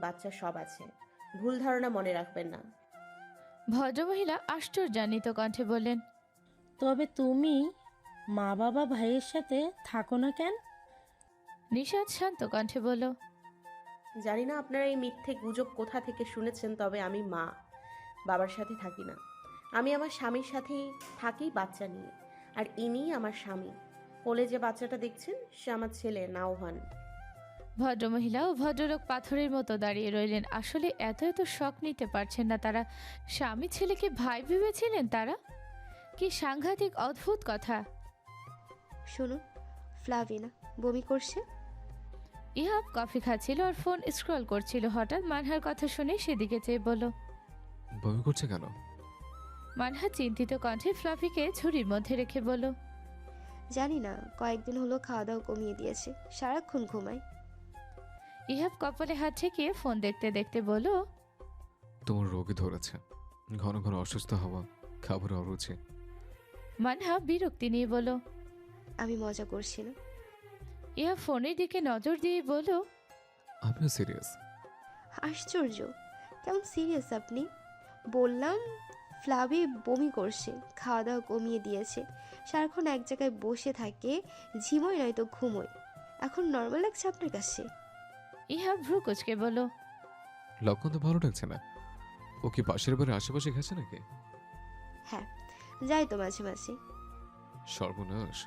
বাচ্চা সব আছে, ভুল ধারণা মনে রাখবেন না। ভদ্রমহিলা আশ্চর্যান্বিত কণ্ঠে বললেন। তবে তুমি মা বাবা ভাইয়ের সাথে থাকো না কেন? নিশাদ শান্ত কণ্ঠে বলল। জানি না আপনারা এই মিথ্যে গুজব কোথা থেকে শুনেছেন, তবে আমি মা বাবার সাথে থাকি না। আমি আমার স্বামীর সাথেই থাকি বাচ্চা নিয়ে। আর ইনি আমার স্বামী। কোলে যে বাচ্চাটা দেখছেন সে আমার ছেলে নাওহান। ভদ্রমহিলা ও ভদ্রলোক পাথরের মতো দাঁড়িয়ে রইলেন। আসলে এত এত শখ নিতে পারছেন না তারা। স্বামী ছেলেকে ভাই ভেবেছিলেন তারা? কি সাংঘাতিক অদ্ভুত কথা। শুনুন, ফ্লাভিনা বমি করছে। ইহাব কফি খাচ্ছিল আর ফোন স্ক্রল করছিল। হঠাৎ মানহার কথা শুনে সেদিকে চেয়ে বলল। বমি করছে কেন? মানহা চিন্তিত কণ্ঠে ফ্লাফিকে ঝুড়ির মধ্যে রেখে বলল। জানি না, কয়েকদিন হলো খাওয়া দাওয়া কমিয়ে দিয়েছে, সারাক্ষণ ঘুমায়। ইহাব কপালে হাত ঠেকিয়ে ফোন দেখতে দেখতে বলল। তোমার রোগী ধরেছে, ঘন ঘন অসুস্থ হওয়া, খাবার অরুচি। মানহা বিরক্তি নিয়ে বলল। আমি মজা করছি না। ইহাব ফোনের দিকে নজর দিয়ে বলল। আমিও সিরিয়াস। আশ্চর্য, কেমন সিরিয়াস আপনি? বললাম ফ্লাভি বমি করছে, খাওয়া দাওয়া কমিয়ে দিয়েছে, সারাক্ষণ এক জায়গায় বসে থাকে, ঝিমোয় নয়তো ঘুমোয়। এখন নর্মাল লাগছে আপনার কাছে? ইহাব ভ্রু কুচকে বলল। লক্ষণ তো ভালো লাগছে না। ও কি পাশের বাড়ির আশেপাশে গেছে নাকি? হ্যাঁ, যাই তো মাঝে মাঝে। সর্বনাশ,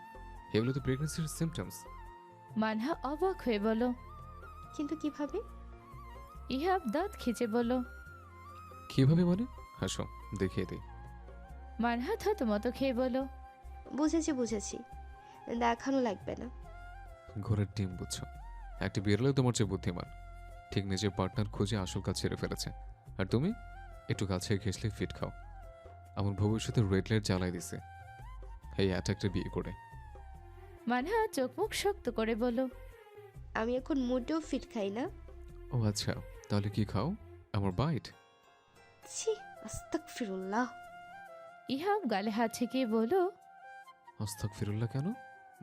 এগুলো তো প্রেগনেন্সির সিমটমস। মানহা অবাক হয়ে বলল। কিন্তু কিভাবে? ইহাব দাঁত খিচে বলল। কিভাবে মানে? হাসো, দেখিয়ে দিই। মানহা থতমত খেয়ে বলল। বুঝেছি বুঝেছি, দেখানো লাগবে না। ঘোরের টিম বুঝছো, একটা বিড়ালে তোমার চেয়ে বুদ্ধিমান, ঠিক নিজের পার্টনার খুঁজে আসল কাজ ছেড়ে ফেলেছে। আর তুমি একটু কাছে ঘেসলে ফিট খাও। আমার ভবিষ্যতে রেড লাইট জ্বালাই দিছে এই অ্যাটাকটা বিয়ে করে। মানহা চোখ মুখ শক্ত করে বলল। আমি এখন মোটেও ফিট খাই না। ও আচ্ছা, তাহলে কি খাও? আমার বাইট? ছি, আস্তাগফিরুল্লাহ। ইহাব গালে হাত ছেঁকিয়ে বলল। আস্তাগফিরুল্লাহ কেন?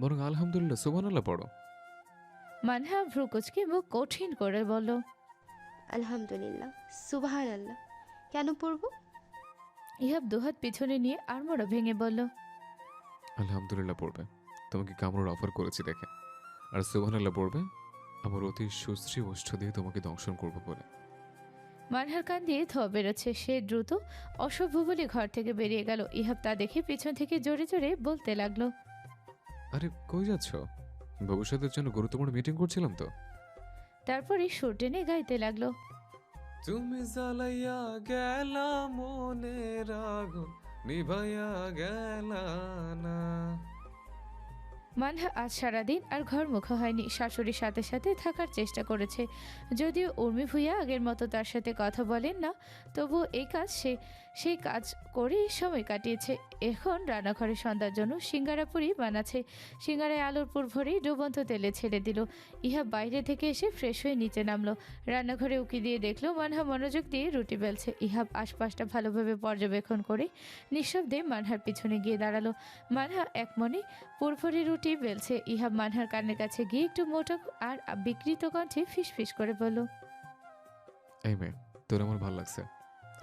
বরং আলহামদুলিল্লাহ সুবহানাল্লাহ পড়ো। মানহা ভ্রু কুচকে মুখ কঠিন করে বলল। আলহামদুলিল্লাহ, সুবহানাল্লাহ। কেন পড়ব? ইহাব দুহাত পিছনে নিয়ে আড়মোড়া ভেঙে বলল। আলহামদুলিল্লাহ পড়বে তোমাকে কামড়ার অফার করেছি দেখে, আর সুবহানাল্লাহ পড়বে আমার অতি সুশ্রী ওষ্ঠ দিয়ে তোমাকে দংশন করবো বলে। মানহার কান দিয়ে ধোয়া বেরোচ্ছে। সে দ্রুত অসভ্য বলে ঘর থেকে বেরিয়ে গেল। ইহাব তা দেখে পিছন থেকে জোরে জোরে বলতে লাগলো। আরে কই যাচ্ছ? ভবিষ্যতের জন্য গুরুত্বপূর্ণ মিটিং করছিলাম তো। তারপরে সুর টেনে গাইতে লাগলো। তুমি জ্বালাইয়া গেলা মনের আগুন, নিভাইয়া গেলা না। মানহা আজ সারাদিন আর ঘরমুখো হয়নি। শাশুড়ির সাথে সাথে থাকার চেষ্টা করেছে। যদিও উর্মি ভূঁইয়া আগের মতো তার সাথে কথা বলেন না, তবুও সেই কাজ করেই সময় কাটিয়েছে। এখন রান্নাঘরে সন্ধ্যার জন্য সিঙ্গারা পুরি বানাচ্ছে। সিঙ্গারায় আলুর পুর ভরেই ডুবন্ত তেলে ছেড়ে দিল। ইহা বাইরে থেকে এসে ফ্রেশ হয়ে নিচে নামলো। রান্নাঘরে উকি দিয়ে দেখলো মানহা মনোযোগ দিয়ে রুটি বেলছে। ইহাব আশপাশটা ভালোভাবে পর্যবেক্ষণ করে নিঃশব্দে মানহার পিছনে গিয়ে দাঁড়ালো। মানহা এক মনে পুরভরি রুটি বেলছে। ইহাব মানহার কানের কাছে গিয়ে একটু মোটা আর বিকৃত কণ্ঠে ফিসফিস করে বলল। এই মেয়ে, তোর আমার ভাল লাগছে।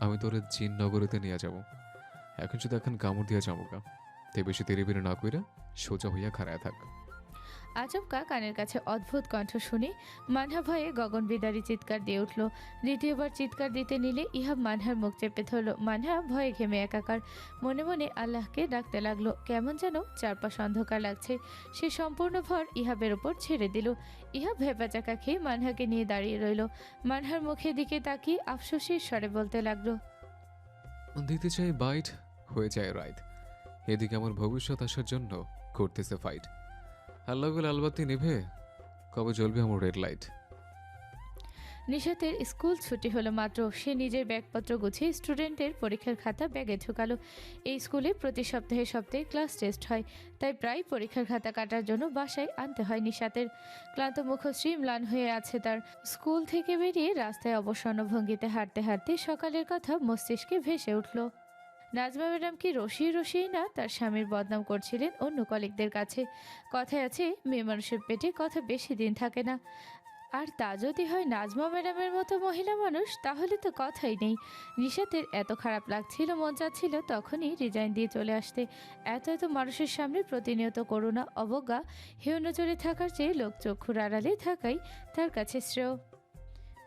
আমি তোরে চীন নগরীতে নিয়ে যাব। এখন শুধু এখন কামড় দিয়া যাবো গা। তাই বেশি তেরে বেরে না কইরা সোজা হইয়া খাড়ায় থাক। আচমকা কানের কাছে অদ্ভুত কণ্ঠ শুনে মানহা ভয়ে গগন বিদারী চিৎকার দিয়ে উঠল। দ্বিতীয়বার চিৎকার দিতে নিলে ইহাব মানহার মুখ চেপে ধরল। মানহা ভয়ে ঘেমে একাকার। মনে মনে আল্লাহকে ডাকতে লাগলো। কেমন যেন চারপাশ অন্ধকার লাগছে। সে সম্পূর্ণ ভর ইহাবের ওপর ছেড়ে দিল। ইহাব ভেপাচাকা খেয়ে মানহাকে নিয়ে দাঁড়িয়ে রইল। মানহার মুখের দিকে তাকিয়ে আফসোসের স্বরে বলতে লাগলো। দিতে চাই বাইট, হয়ে যায় রাইট। এদিকে আমার ভবিষ্যৎ আসার জন্য করতেছে ফাইট। আল্লাহগুলো আলবাতি নিভে কবে জ্বলবে আমার রেড লাইট। নিশাতের স্কুল ছুটি হলো মাত্র। সে নিজের ব্যাগপত্র গুছিয়ে স্টুডেন্টের পরীক্ষার খাতা ব্যাগে ঢুকালো। এই স্কুলে প্রতি সপ্তাহে ক্লাস টেস্ট হয়, তাই প্রায় পরীক্ষার খাতা কাটার জন্য বাসায় আনতে হয় নিশাতের। ক্লান্ত মুখশ্রী ম্লান হয়ে আছে তার। স্কুল থেকে বেরিয়ে রাস্তায় অবসন্ন ভঙ্গিতে হাঁটতে হাঁটতে সকালের কথা মস্তিষ্কে ভেসে উঠল। নাজমা ম্যাডাম কি রসিয়ে না তার স্বামীর বদনাম করছিলেন অন্য কলিগদের কাছে। কথায় আছে, মেয়ে মানুষের পেটে কথা বেশি দিন থাকে না। আর তা যদি হয় নাজমা ম্যাডামের মতো মহিলা মানুষ, তাহলে তো কথাই নেই। নিশাতের এত খারাপ লাগছিল, মন চাচ্ছিল তখনই রিজাইন দিয়ে চলে আসতে। এত মানুষের সামনে প্রতিনিয়ত করুণা, অবজ্ঞা, হেয় নজরে থাকার চেয়ে লোক চক্ষুর আড়ালে থাকাই তার কাছে শ্রেয়।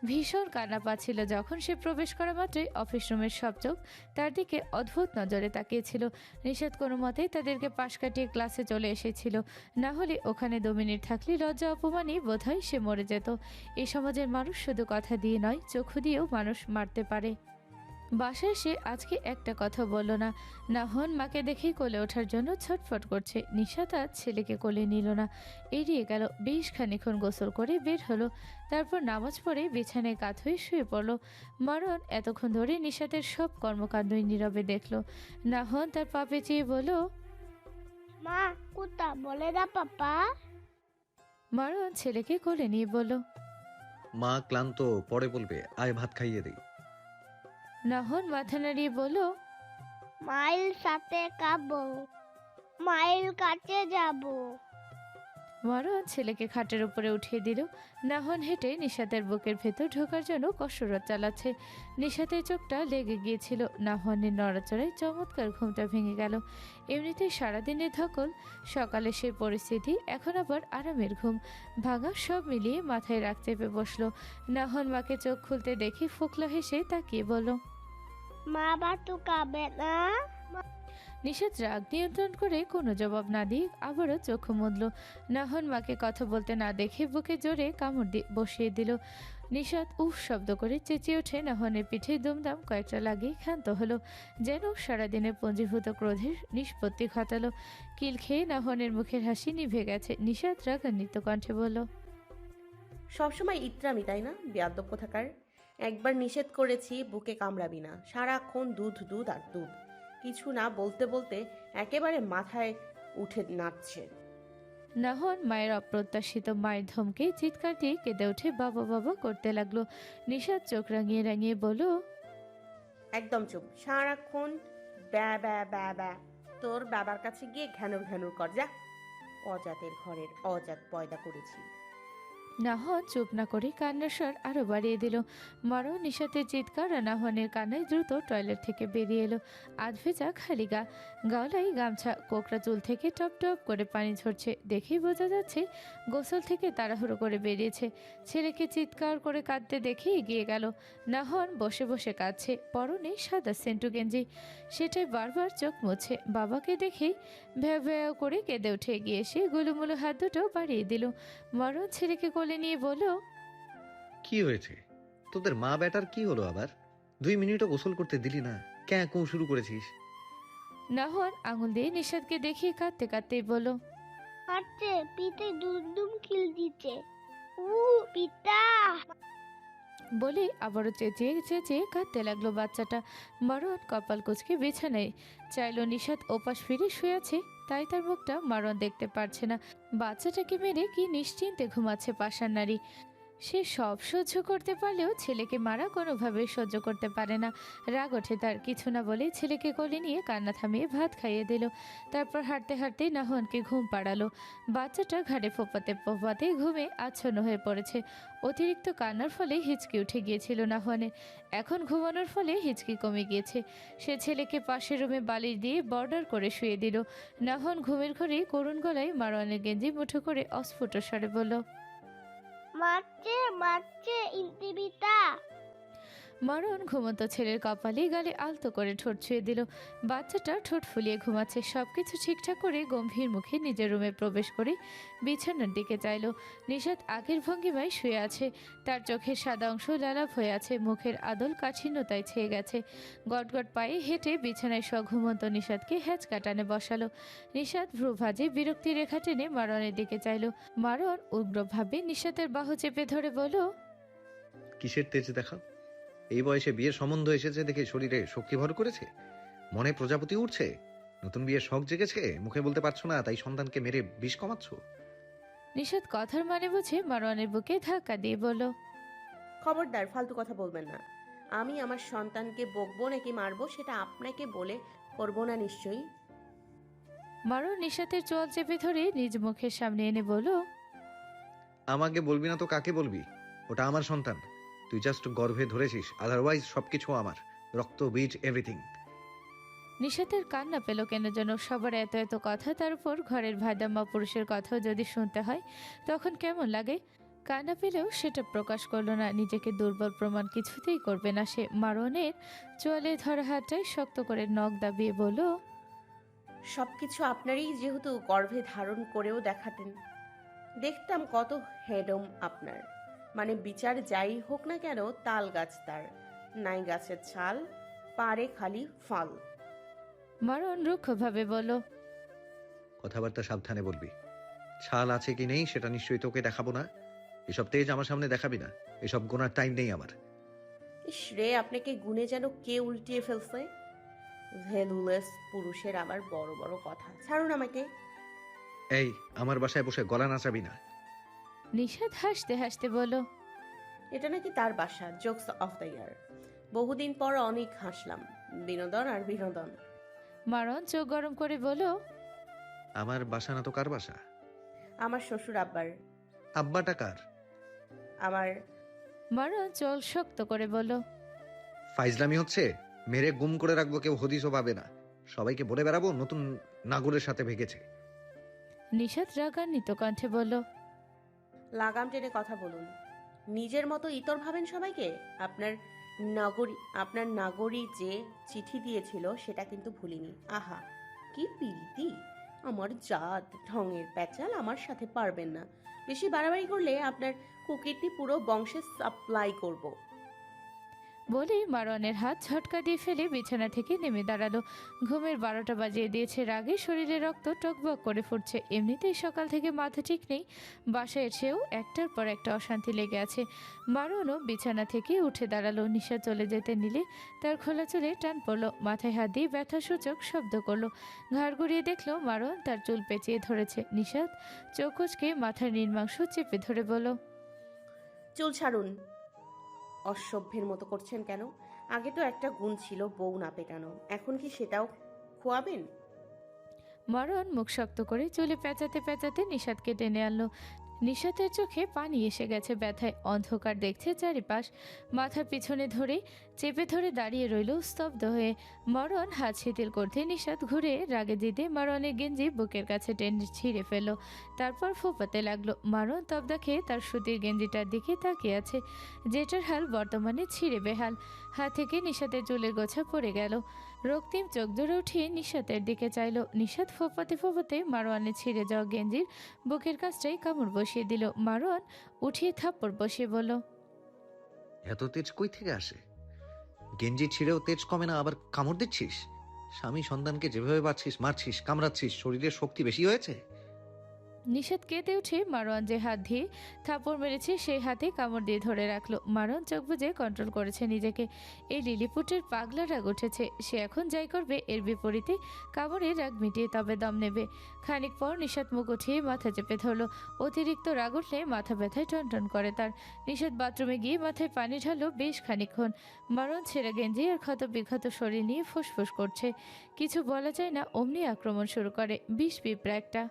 ভীষণ কান্না পাচ্ছিল যখন সে প্রবেশ করা মাত্রই অফিস রুমের সব চোখ তার দিকে অদ্ভুত নজরে তাকিয়েছিল। নিষাদ কোনো মতেই তাদেরকে পাশ কাটিয়ে ক্লাসে চলে এসেছিল, না হলে ওখানে 2 মিনিট থাকলে লজ্জা অপমানই বোধহয় সে মরে যেত। এই সমাজের মানুষ শুধু কথা দিয়ে নয়, চক্ষু দিয়েও মানুষ মারতে পারে। বাসায় সে আজকে একটা কথা বলল না। নাহন মাকে দেখেই কোলে ওঠার জন্য ছটফট করছে। নিশাত আজ ছেলেকে কোলে নিল না, এড়িয়ে গেল। বেশ খানিক্ষণ গোসল করে বের হলো, তারপর নামাজ পড়ে বিছানায় কাত হয়ে শুয়ে পড়ল। মরণ এতক্ষণ ধরে নিশাতের সব কর্মকাণ্ডই নীরবে দেখল। নাহন তার পা পেঁচিয়ে বলল, মা কোথা বলে না পাপা। মরণ ছেলেকে কোলে নিয়ে বলল। মা ক্লান্ত, পরে বলবে, আয় ভাত খাইয়ে দিই। নাহন মাথা নাড়িয়ে বলল, মাইল সাথে খাবো, মাইল কাছে যাব। মরণ ছেলেকে খাটের উপরে উঠিয়ে দিল। নাহন হেঁটে নিশাতের বুকের ভেতর ঢোকার জন্য কসরত চালাচ্ছে। নিশাতের চোখটা লেগে গিয়েছিল। নাহনের নড়াচড়ায় চমৎকার ঘুমটা ভেঙে গেল। এমনিতেই সারাদিনের ধকল, সকালে সেই পরিস্থিতি, এখন আবার আরামের ঘুম ভাঙা, সব মিলিয়ে মাথায় রাগ চেপে বসলো। নাহন মাকে চোখ খুলতে দেখে ফোকলা হেসে তাকিয়ে বলল। মা বাতু খাবে না। নিশাত রাগ নিয়ন্ত্রণ করে কোনো জবাব না দিয়ে আবারও চোখ মুদল। নাহন মাকে কথা বলতে না দেখে বুকে জোরে কামড় বসিয়ে দিল। নিশাত উফ শব্দ করে চেঁচিয়ে ওঠে। নাহনের পিঠে দুমদাম কয়েকটা লাগিয়ে ক্ষান্ত হলো, যেন সারাদিনের পুঞ্জীভূত ক্রোধের নিষ্পত্তি ঘটালো। কিল খেয়ে নাহনের মুখের হাসি নিভে গেছে। নিশাত রাগান্বিত কণ্ঠে বলল, সবসময় ইত্রামি তাই না, বেয়াদ্দপ কোথাকার। একবার নিষেধ করেছি বুকে কামড়াবি না, সারাক্ষণ দুধ দুধ আর দুধ। কিছু না বলতে বলতে একেবারে মাথায় উঠে নাচছে। নাহন মায়ের অপ্রত্যাশিত মায়ের ধমকে চিৎকার দিয়ে কেঁদে উঠে বাবা বাবা করতে লাগলো। নিশাত চোখ রাঙিয়ে রাঙিয়ে বলল, একদম চুপ, সারাক্ষণ ব্যা ব্যা ব্যা ব্যা। তোর বাবার কাছে গিয়ে ঘ্যানুর ঘ্যানুর কর যা। অজাতের ঘরের অজাত পয়দা করেছি। নাহন চুপ না করে কান্নার স্বর আরো বাড়িয়ে দিল। মারো নিশাতের চিৎকার আর নাহনের কান্নায় দ্রুত টয়লেট থেকে বেরিয়ে এলো। আধভেজা খালি গা, গাওলাই গামছা, কোকড়া চুল থেকে টপ টপ করে পানি ঝরছে। দেখেই বোঝা যাচ্ছে গোসল থেকে তাড়াহুড়ো করে বেরিয়েছে। ছেলেকে চিৎকার করে কাঁদতে দেখে এগিয়ে গেল। নাহন বসে বসে কাঁদছে, পরনে সাদা সেন্টু গেঞ্জি, সেটাই বারবার চোখ মুছে। বাবাকে দেখেই ভ্যাও ভ্যাও করে কেঁদে উঠে এগিয়ে এসে গুলুমুলু হাত দুটো বাড়িয়ে দিল। মরণ ছেলেকে কোলে নিয়ে বলল, কি হয়েছে তোদের মা বেটার, কি হলো আবার? 2 মিনিটও গোসল করতে দিলি না, ক্যাঁ কৌ শুরু করেছিস? নাহন আঙুল দিয়ে নিশাদকে দেখিয়ে কাঁদতে কাঁদতেই বলল, হাঁটছে পিঠে দুম খিল দিচ্ছে। উ পিতা। বলে আবারও চেঁচিয়ে চেঁচিয়ে কাঁদতে লাগলো বাচ্চাটা। মরণ কপাল কুঁচকে বিছানায় চাইলো। নিশাদ ওপাশ ফিরে শুয়ে আছে, তাই তার মুখটা মরণ দেখতে পারছে না। বাচ্চাটাকে মেরে কি নিশ্চিন্তে ঘুমাচ্ছে পাষাণ নারী। সে সব সহ্য করতে পারলেও ছেলেকে মারা কোনোভাবে সহ্য করতে পারে না। রাগ ওঠে তার। কিছু না বলে ছেলেকে কোলে নিয়ে কান্না থামিয়ে ভাত খাইয়ে দিল। তারপর হাঁটতে হাঁটতে নাহনকে ঘুম পাড়ালো। বাচ্চাটা ঘাড়ে ফোপাতে ফোপাতে ঘুমে আচ্ছন্ন হয়ে পড়েছে। অতিরিক্ত কান্নার ফলে হিচকি উঠে গিয়েছিল নাহনের। এখন ঘুমানোর ফলে হিচকি কমে গিয়েছে। সে ছেলেকে পাশের রুমে বালিশ দিয়ে বর্ডার করে শুয়ে দিল। নাহন ঘুমের ঘরে করুণ গলায় মারোয়ানের গেঞ্জি মুঠো করে অস্ফুট স্বরে বলল, মারছে মারছে ইন্তিবিতা। মরণ ঘুমন্ত ছেলের কপালে গালে আলতো করে ঠোঁট ছুঁয়ে দিল। বাচ্চাটা ঠোঁট ফুলিয়ে ঘুমাচ্ছে। সবকিছু ঠিকঠাক করে গম্ভীর মুখে নিজের রুমে প্রবেশ করে বিছানার দিকে চাইল। নিশাত আগের ভঙ্গিমায় শুয়ে আছে। তার চোখের সাদা অংশ লালাভ হয়ে আছে, মুখের আদল কাঠিন্যতায় ছেয়ে গেছে। গটগট পায়ে হেঁটে বিছানায় ঘুমন্ত নিশাতকে হ্যাঁচকা টানে বসালো। নিশাত ভ্রু ভাজে বিরক্তি রেখা টেনে মারণের দিকে চাইল। মারণ উগ্রভাবে নিশাতের বাহু চেপে ধরে বলল, কিসের তেজ দেখা? এই বয়সে বিয়ের সম্বন্ধ এসেছে দেখে শরীরে শক্তি ভর করেছে, মনে প্রজাপতি উঠছে, নতুন বিয়ের শখ জেগেছে, মুখে বলতে পারছো না তাই সন্তানকে মেরে বিষ কমাচ্ছ। নিশাত কথার মানে বুঝে মারওয়ানের বুকে ধাক্কা দিয়ে বলল, খবরদার ফালতু কথা বলবেন না। আমি আমার সন্তানকে বকবো নাকি মারবো সেটা আপনাকে বলে করবো না নিশ্চয়ই। মারওয়ান নিশাতের চোয়াল চেপে ধরে নিজ মুখের সামনে এনে বলল, আমাকে বলবি না তো কাকে বলবি? ওটা আমার সন্তান, তুই জাস্ট গর্ভে ধরেছিস, আদারওয়াইজ সবকিছু আমার, রক্ত, বীজ, এভরিথিং। নিশাতের কান্না পেল কেন যেন। সবার এত এত কথা, তার উপর ঘরের ভাইদাম্মা পুরুষের কথাও যদি শুনতে হয় তখন কেমন লাগে। কান্না পেলেও সেটা প্রকাশ করলো না, নিজেকে দুর্বল প্রমাণ কিছুতেই করবে না সে। মারনের চোয়ালে ধরা হাতটাই শক্ত করে নখ দাবিয়ে বলল, সব কিছু আপনারই যেহেতু গর্ভে ধারণ করেও দেখাতেন, দেখতাম কত হেডম আপনার। মানে বিচার যাই হোক না কেন, তাল গাছ তার, নাই গাছের ছাল, পারে খালি ফল। মারন রুক্ষভাবে বলল, কথাবার্তা সাবধানে বলবি। ছাল আছে কি নেই সেটা নিশ্চয়ই তোকে দেখাবো না। এসব তেজ আমার সামনে দেখাবি না, এসব গোনার টাইম নেই আমার। ইস রে, আপনাকে গুনে যেন কে উল্টিয়ে ফেলছে। ভ্যালুলেস পুরুষের আবার বড় বড় কথা। ছাড়ুন আমাকে। এই, আমার বাসায় বসে গলা নাচাবি না। নিশাত হাসতে হাসতে বলল, এটা নাকি তার বাসা, জোকস অফ দ্য ইয়ার। বহুদিন পর অনেক হাসলাম, বিনোদন আর বিনোদন। মারন চোখ গরম করে বলল, আমার বাসা না তো কার বাসা? আমার শ্বশুর আব্বার। আব্বাটা কার? আমার। মারন চোখ শক্ত করে বলল, ফাইজলামি হচ্ছে? মেরে গুম করে রাখবো, কেউ হদিসও পাবে না, সবাইকে বলে বেড়াবো নতুন নাগরের সাথে ভেগেছে। নিশাত রাগান্বিত কণ্ঠে বলল, লাগাম টেনে কথা বলুন। নিজের মতো ইতর ভাবেন সবাইকে। আপনার নাগরী যে চিঠি দিয়েছিল সেটা কিন্তু ভুলিনি। আহা, কি প্রীতি! আমার জাত ঢঙের প্যাচাল আমার সাথে পারবেন না। বেশি বাড়াবাড়ি করলে আপনার কুকিরটি পুরো বংশে সাপ্লাই করব। বলে মারওয়ানের হাত ঝটকা দিয়ে ফেলে বিছানা থেকে নেমে দাঁড়ালো। ঘুমের 12টা বাজিয়ে দিয়েছে রাগে, শরীরে রক্ত টকবক করে ফুটছে। এমনিতেই সকাল থেকে মাথা ঠিক নেই, বাসায় এসেও একটার পর একটা অশান্তি লেগে আছে। মারওয়ানও বিছানা থেকে উঠে দাঁড়ালো। নিশা চলে যেতে নিলে তার খোলা চুলে টান পড়লো, মাথায় হাত দিয়ে ব্যথাসূচক শব্দ করলো। ঘাড় ঘুরিয়ে দেখলো মারওয়ান তার চুল পেঁচিয়ে ধরেছে। নিশাত চোখ কুঁচকে মাথার নির্মাংস চেপে ধরে বলল, চুল ছাড়ুন। অসভ্যের মতো করছেন কেন? আগে তো একটা গুণ ছিল, বউ না পেটানো। এখন কি সেটাও খোয়াবেন? মারওয়ান মুখ শক্ত করে চুলে পেঁচাতে পেঁচাতে নিশাতকে টেনে আনলো। নিশাতের চোখে পানি এসে গেছে ব্যথায়, অন্ধকার দেখছে চারিপাশ। মাথার পিছনে ধরে চেপে ধরে দাঁড়িয়ে রইল স্তব্ধ হয়ে। মারওয়ান হাত শিথিল করতে নিশাত ঘুরে রাগে জিতে মারওয়ানের গেঞ্জি বুকের কাছে টেনে ছিঁড়ে ফেলল। তারপর ফোপাতে লাগলো। মারওয়ান তবদা খেয়ে তার সুতির গেঞ্জিটার দিকে তাকিয়ে আছে, যেটার হাল বর্তমানে ছিঁড়ে বেহাল। হাত থেকে নিশাতের চুলের গোছা পড়ে গেল। রক্তিম চোখ ধরে উঠিয়ে নিশাতের দিকে চাইল। নিশাত ফোপাতে ফোপাতে মারওয়ানের ছিঁড়ে যাওয়া গেঞ্জির বুকের কাছটাই কামড় বসিয়ে দিল। মারওয়ান উঠিয়ে থাপ্পড় বসিয়ে বলল, এত তেজ কই থেকে আসে? গেঞ্জি ছিঁড়েও তেজ কমে না, আবার কামড় দিচ্ছিস? স্বামী সন্তানকে যেভাবে পাচ্ছিস, মারছিস, কামড়াচ্ছিস, শরীরের শক্তি বেশি হয়েছে? নিশাত কেঁদে উঠে মারওয়ান যে হাত দিয়ে থাপড় মেরেছে সেই হাতে কামড় দিয়ে ধরে রাখলো। মারওয়ান চোখ বুজে কন্ট্রোল করেছে নিজেকে। এই লিলিপুটের পাগলা রাগ উঠেছে, সে এখন যাই করবে এর বিপরীতে কামড়ে রাগ মিটিয়ে তবে দম নেবে। খানিক পর নিশাত মুখ উঠিয়ে মাথা চেপে ধরলো। অতিরিক্ত রাগ উঠলে মাথা ব্যথায় টনটন করে তার। নিশাত বাথরুমে গিয়ে মাথায় পানি ঢাললো বেশ খানিকক্ষণ। মারওয়ান ছেঁড়া গেঞ্জি আর ক্ষত বিক্ষত শরীর নিয়ে ফুসফুস করছে, কিছু বলা যায় না, অমনি আক্রমণ শুরু করে। বিষ পিঁপড়া একটা।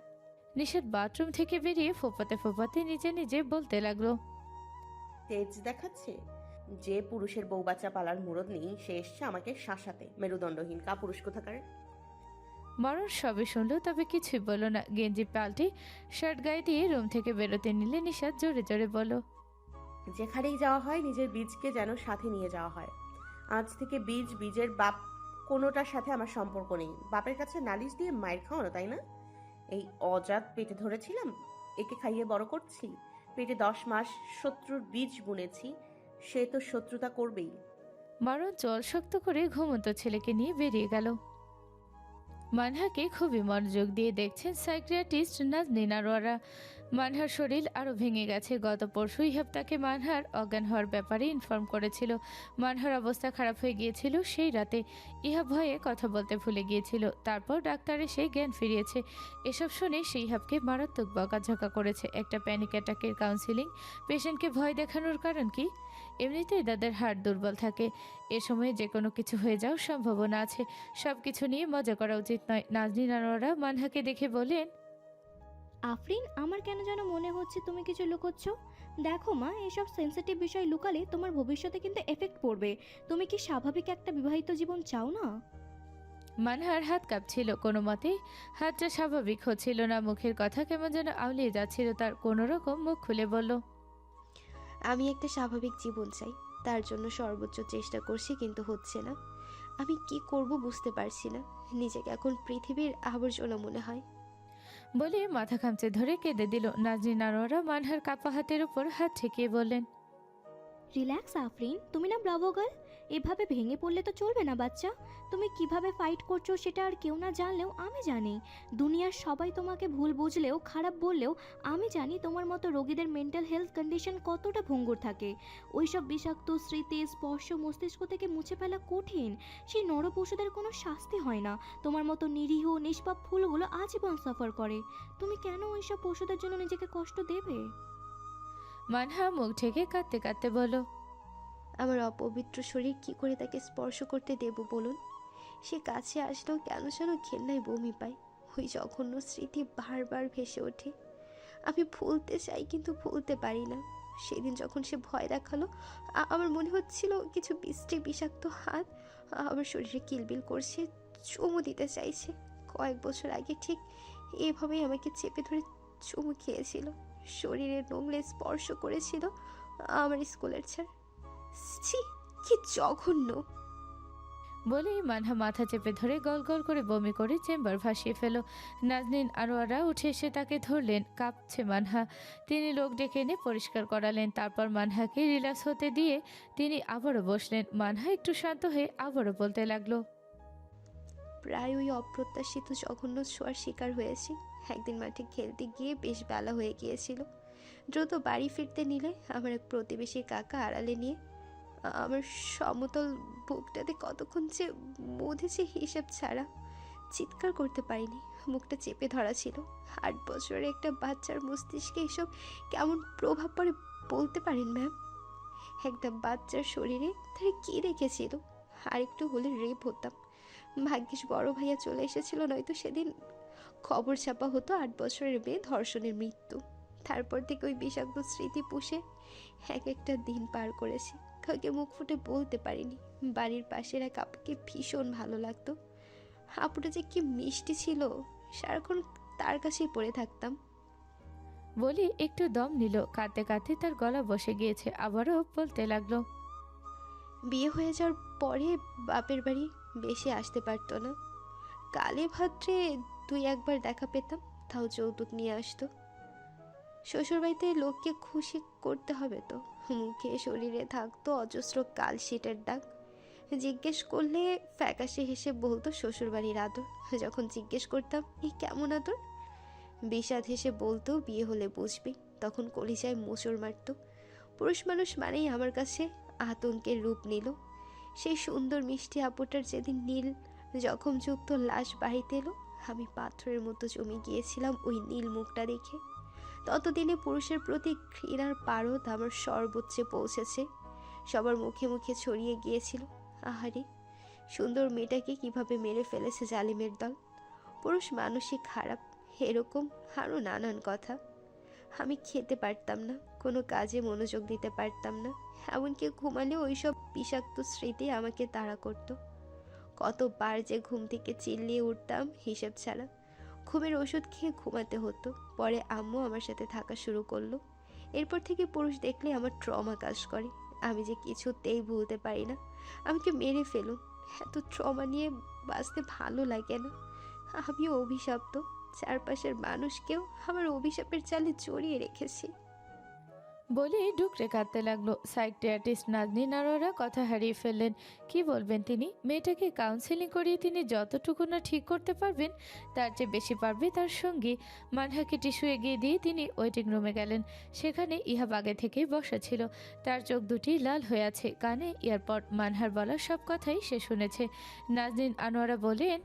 নিশাত বাথরুম থেকে বেরিয়ে ফোপাতে ফোপাতে নিজে নিজে বলতে লাগলো, তেজ দেখাচ্ছে। যে পুরুষের বউ বাচ্চা পালার মুরদ নেই, সে এসছে আমাকে শাসাতে। মেরুদণ্ডহীন কাপুরুষ কোথাকার। মারণ সবে শুনলো তবে কিছুই বলল না। গেঞ্জি পাল্টে শার্ট গায়ে দিয়ে রুম থেকে বেরোতে নিলে নিশাত জোরে জোরে বলল, যেখানেই যাওয়া হয় নিজের বীজকে যেন সাথে নিয়ে যাওয়া হয়। আজ থেকে বীজের বাপ কোনোটার সাথে আমার সম্পর্ক নেই। বাপের কাছে নালিশ দিয়ে মায়ের খাওয়ানো, তাই না? এই অজাত পেটে ধরেছিলাম, একে খাইয়ে বড় করছি। পেটে 10 মাস শত্রুর বীজ বুনেছি, সে তো শত্রুতা করবেই। মারণ জল শক্ত করে ঘুমন্ত ছেলেকে নিয়ে বেরিয়ে গেল। মানহাকে খুবই মনোযোগ দিয়ে দেখছেন সাইকিয়াট্রিস্ট নাজনীন আরোয়ারা। মানহার শরীর আরও ভেঙে গেছে। গত পরশু ইহাব তাকে মানহার অজ্ঞান হওয়ার ব্যাপারে ইনফর্ম করেছিল। মানহার অবস্থা খারাপ হয়ে গিয়েছিল সেই রাতে। ইহাব ভয়ে কথা বলতে ভুলে গিয়েছিল। তারপর ডাক্তার এসে জ্ঞান ফিরিয়েছে। এসব শুনে সে ইহাবকে মারাত্মক বকাঝকা করেছে। একটা প্যানিক অ্যাটাকের কাউন্সিলিং। পেশেন্টকে ভয় দেখানোর কারণ কি? এমনিতেই তাদের হার্ট দুর্বল থাকে, এ সময়ে যে কোনো কিছু হয়ে যাওয়ার সম্ভাবনা আছে। সব কিছু নিয়ে মজা করা উচিত নয়। নাজনীন আনোয়ারা মানহাকে দেখে বলেন, আফরিন, আমার কেন যেন মনে হচ্ছে তুমি কিছু লুকোচ্ছ। দেখো মা, এসব সেন্সিটিভ বিষয় লুকালে তোমার ভবিষ্যতে কিন্তু এফেক্ট পড়বে। তুমি কি স্বাভাবিক একটা বিবাহিত জীবন চাও না? মানহার হাত কাঁপছিল, কোনো মতেই হাতটা স্বাভাবিক হচ্ছিল না। মুখের কথা কেমন যেন আউলিয়ে যাচ্ছিল তার। কোনো রকম মুখ খুলে বলল, আমি একটা স্বাভাবিক জীবন চাই, তার জন্য সর্বোচ্চ চেষ্টা করছি, কিন্তু হচ্ছে না। আমি কি করব বুঝতে পারছি না। নিজেকে এখন পৃথিবীর আবর্জনা মনে হয়। বলে মাথা খামচে ধরে কেঁদে দিল। নাজনীন আনোয়ারা মানহার কাপা হাতের উপর হাত ঠেকিয়ে বললেন, রিল্যাক্স আফরিন, তুমি না ব্রাভো গার্ল। এভাবে ভেঙে পড়লে তো চলবে না বাচ্চা। তুমি কিভাবে ফাইট করছো সেটা আর কেউ না জানলেও আমি জানি। দুনিয়ার সবাই তোমাকে ভুল বুঝলেও, খারাপ বললেও, আমি জানি তোমার মতো রোগীদের মেন্টাল হেলথ কন্ডিশন কতটা ভঙ্গুর থাকে। ওইসব বিষাক্ত স্মৃতি স্পর্শ মস্তিষ্ক থেকে মুছে ফেলা কঠিন। সেই নরপশুদের কোনো শাস্তি হয় না। তোমার মতো নিরীহ নিষ্পাপ ফুলগুলো আজীবন সাফার করে। তুমি কেন ওইসব পশুদের জন্য নিজেকে কষ্ট দেবে? মানহা মুখ ঢেকে কাঁদতে কাঁদতে বলল, আমার অপবিত্র শরীর কি করে তাকে স্পর্শ করতে দেব বলুন? সে কাছে আসলেও কেন যেন ঘেন্নায় বমি পায়। ওই জঘন্য স্মৃতি বারবার ভেসে ওঠে। আমি ভুলতে চাই কিন্তু ভুলতে পারি না। সেদিন যখন সে ভয় দেখালো, আমার মনে হচ্ছিল কিছু বিশ্রী বিষাক্ত হাত আমার শরীরে কিলবিল করছে, চুমু দিতে চাইছে। কয়েক বছর আগে ঠিক এভাবেই আমাকে চেপে ধরে চুমু খেয়েছিল, শরীরে নোংলে স্পর্শ করেছিল আমার স্কুলের ছাড়। ছি, কি জঘন্য! বলেই মানহা মাথা চেপে ধরে গল গল করে বমি করে চেম্বার ভাসিয়ে ফেল। নাজনীন আনোয়ারা উঠে এসে তাকে ধরলেন। কাঁপছে মানহা। তিনি লোক ডেকে এনে পরিষ্কার করালেন। তারপর মানহাকে রিল্যাক্স হতে দিয়ে তিনি আবারও বসলেন। মানহা একটু শান্ত হয়ে আবারও বলতে লাগলো, প্রায় ওই অপ্রত্যাশিত জঘন্য ছোঁয়ার শিকার হয়েছি। একদিন মাঠে খেলতে গিয়ে বেশ বেলা হয়ে গিয়েছিল। দ্রুত বাড়ি ফিরতে নিলে আমার এক প্রতিবেশী কাকা আড়ালে নিয়ে আমার সমতল বুকটাতে কতক্ষণ যে মধেছে হিসাব ছাড়া। চিৎকার করতে পারিনি, মুখটা চেপে ধরা ছিল। 8 বছরের একটা বাচ্চার মস্তিষ্কে এসব কেমন প্রভাব পড়ে বলতে পারেন ম্যাম? একটা বাচ্চার শরীরে তারা কী রেখেছিল? আর একটু হলে রেপ হতাম। ভাগ্যিস বড় ভাইয়া চলে এসেছিল, নয়তো সেদিন খবর ছাপা হতো 8 বছরের মেয়ে ধর্ষণের মৃত্যু। তারপর থেকে ওই বিষাক্ত স্মৃতি পুষে এক একটা দিন পার করেছি। কাউকে মুখ ফুটে বলতে পারিনি। বাড়ির পাশের এক আপুকে ভীষণ ভালো লাগতো। আপুটা যে কি মিষ্টি ছিল, সারাক্ষণ তার কাছেই পড়ে থাকতাম। বলে একটু দম নিল। কাঁদতে কাঁদতে তার গলা বসে গিয়েছে। আবারও বলতে লাগলো, বিয়ে হয়ে যাওয়ার পরে বাপের বাড়ি বেশি আসতে পারতো না। কালে ভাদ্রে 2-1 বার দেখা পেতাম, তাও যৌতুক নিয়ে আসতো। শ্বশুরবাড়িতে লোককে খুশি করতে হবে তো। মুখে শরীরে থাকতো অজস্র কালশিটের দাগ। জিজ্ঞেস করলে ফ্যাকাশে হেসে বলতো শ্বশুরবাড়ির আদর। যখন জিজ্ঞেস করতাম এই কেমন আদর, বিষাদ হেসে বলতো বিয়ে হলে বুঝবি। তখন কলিজায় মোচড় মারতো। পুরুষ মানুষ মানেই আমার কাছে আতঙ্কের রূপ নিল। সেই সুন্দর মিষ্টি আপুটার যেদিন নীল জখমযুক্ত লাশ বাড়িতে এলো, আমি পাথরের মতো জমে গিয়েছিলাম ওই নীল মুখটা দেখে। ততদিনে পুরুষের প্রতি ঘৃণার পারদ আমার সর্বোচ্চে পৌঁছেছে। সবার মুখে মুখে ছড়িয়ে গিয়েছিল, আহারে সুন্দর মেয়েটাকে কিভাবে মেরে ফেলেছে জালিমের দল। পুরুষ মানুষই খারাপ, এরকম আরও নানান কথা। আমি খেতে পারতাম না, কোনো কাজে মনোযোগ দিতে পারতাম না। এমনকি ঘুমালেও ওইসব বিষাক্ত স্মৃতি আমাকে তাড়া করতো। কতবার যে ঘুম থেকে চিল্লিয়ে উঠতাম হিসেব ছাড়া। ঘুমের ওষুধ খেয়ে ঘুমাতে হতো। পরে আম্মু আমার সাথে থাকা শুরু করলো। এরপর থেকে পুরুষ দেখলে আমার ট্রমা কাজ করে। আমি যে কিছুতেই ভুলতে পারি না। আমাকে মেরে ফেলুন, এত ট্রমা নিয়ে বাঁচতে ভালো লাগে না। আমিও অভিশপ্ত, চারপাশের মানুষকেও আমার অভিশাপের জালে জড়িয়ে রেখেছি। বলে ডুকরে কাঁদতে লাগলো। সাইকিয়াট্রিস্ট নাজনীন আনোয়ারা কথা হারিয়ে ফেললেন। কি বলবেন তিনি? মেয়েটাকে কাউন্সেলিং করিয়ে তিনি যতটুকু না ঠিক করতে পারবেন, তার চেয়ে বেশি পারবে তার সঙ্গী। মানহাকে টিস্যু এগিয়ে দিয়ে তিনি ওয়েটিং রুমে গেলেন। সেখানে ইহাব আগে থেকেই বসা ছিল। তার চোখ দুটি লাল হয়ে আছে। কানে ইয়ারপড। মানহার বলা সব কথাই সে শুনেছে। নাজনীন আনোয়ারা বলেন,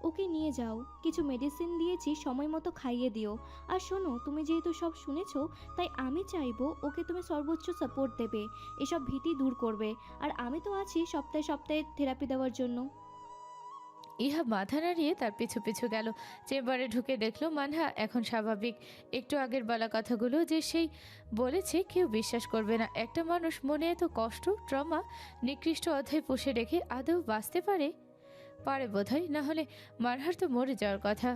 ওকে নিয়ে যাও, কিছু মেডিসিন দিয়েছি, সময় মতো খাইয়ে দিও। আর শোনো, তুমি যেহেতু সব শুনেছো, তাই আমি চাইবো ওকে তুমি সর্বোচ্চ সাপোর্ট দেবে, এসব ভীতি দূর করবে। আর আমি তো আছি সপ্তাহে সপ্তাহে থেরাপি দেওয়ার জন্য। ইহা মাথা নাড়িয়ে তার পিছু পিছু গেল। চেম্বারে ঢুকে দেখলো মানহা এখন স্বাভাবিক। একটু আগের বলা কথাগুলো যে সেই বলেছে কেউ বিশ্বাস করবে না। একটা মানুষ মনে এত কষ্ট, ট্রমা, নিকৃষ্ট অধ্যায় পুষে রেখে আদৌ বাঁচতে পারে বোধহয়, না হলে মানহার তো মরে যাওয়ার কথা।